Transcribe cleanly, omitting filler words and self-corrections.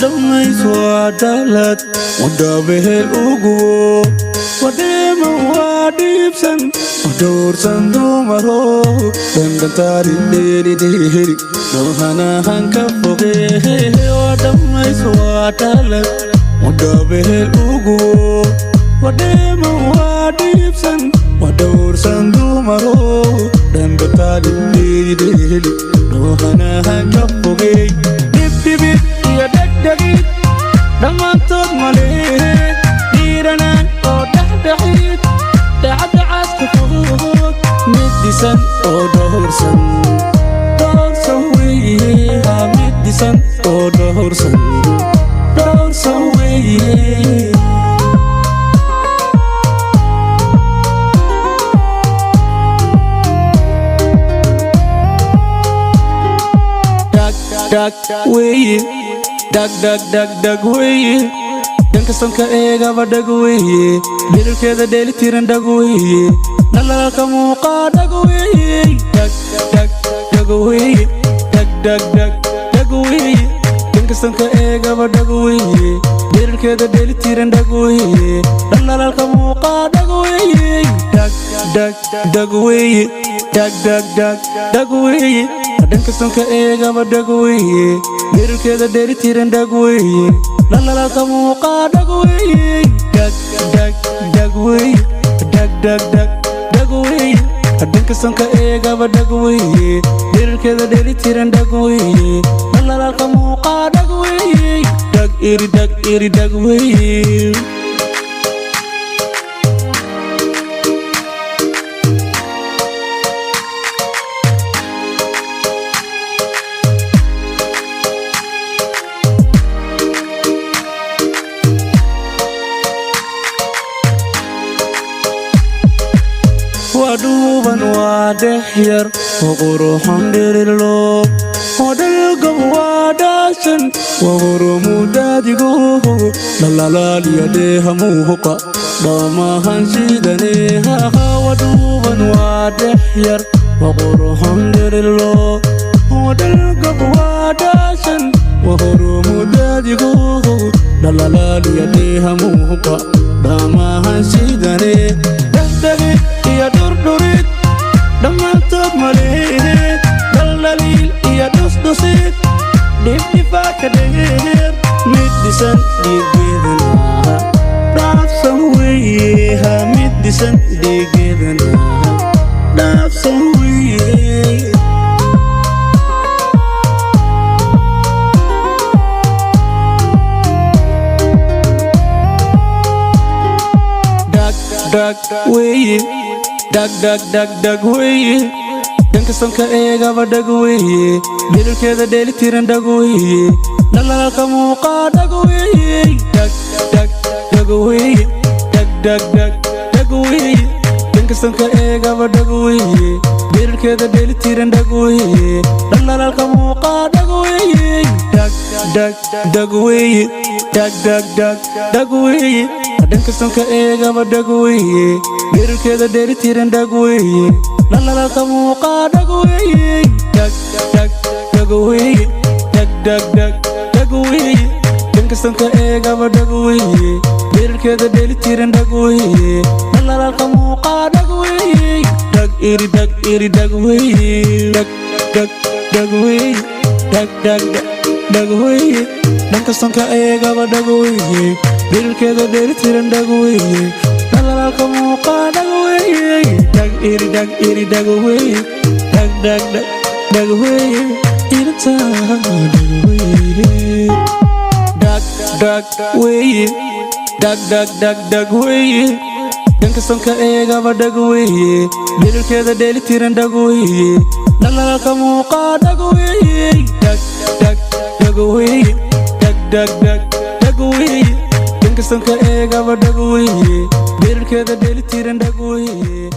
دميس وعدالت ودابه الأقوى وديما وديبسن ودور سندومرو دندتاري الليلي ديري روحنا هنكفوكي ودميس وعدالت ودابه الأقوى وديما وديبسن ودور سندومرو دندتاري الليلي ديري روحنا هنكفوكي دب يا دقدقيت لما تضملي ديرنا أو دحدحيت دعدعس كفوت مدي سن أو دهور سن دور سويها مدي سن أو دهور سن دور سويها dag weye dag weye danka sonka eega ba dag weye bilkeeda dheeli tiran dag weye nalalka muuqa dag weye dag weye dag weye danka sonka eega ba dag weye bilkeeda dheeli tiran dag weye nalalka muuqa dag weye dag weye dag weye danka sonka eega ba dag weye bilkeeda dheeli tiran dag weye nalalka muuqa dag weye dag weye dag weye danka sonka eega ba dag weye bilkeeda dheeli tiran dag weye nalalka muuqa dag weye dag iri dag weye ودوبا ودحير وقروحا ديرلو ودلقب وداشن وغرمو دادقو لالالال يديها موهقا باما هنشيدنيها ودوبا ودحير وقروحا ديرلو ودلقب وداشن وغرمو دادقو لالالال يديها موهقا باما هنشيدنيها دهدهي يا دردريت لما تضمليت دلاليل يا دسدسيت ديبني فاكدير مدسن ديجيدنا داف سويها مدسن ديجيدنا داف سويها dag weye dag weye danka sonka eega ba dag weye bilkeeda dheeli tiran dag weye nalalka muuqa dag weye dag weye dag weye danka sonka eega ba dag weye bilkeeda dheeli tiran dag weye nalalka muuqa dag weye dag weye dag weye danka sonka eega ba dag weye bilkeeda dheeli tiran dag weye nalalka muuqa dag weye dag weye dag weye danka sonka eega ba dag weye bilkeeda dheeli tiran dag weye nalalka muuqa dag weye dag iri dag weye dag weye dag weye danka sonka eega ba dag weye bilkeeda dheeli tiran dag weye nalalka muuqa dag weye dag iri dag weye dag weye irta dag weye dag weye dag weye danka sonka eega ba dag weye bilkeeda dheeli tiran dag weye nalalka muuqa dag weye dag weye dag weye danka sonka eega ba dag weye bilkeeda dheeli tiran dag weye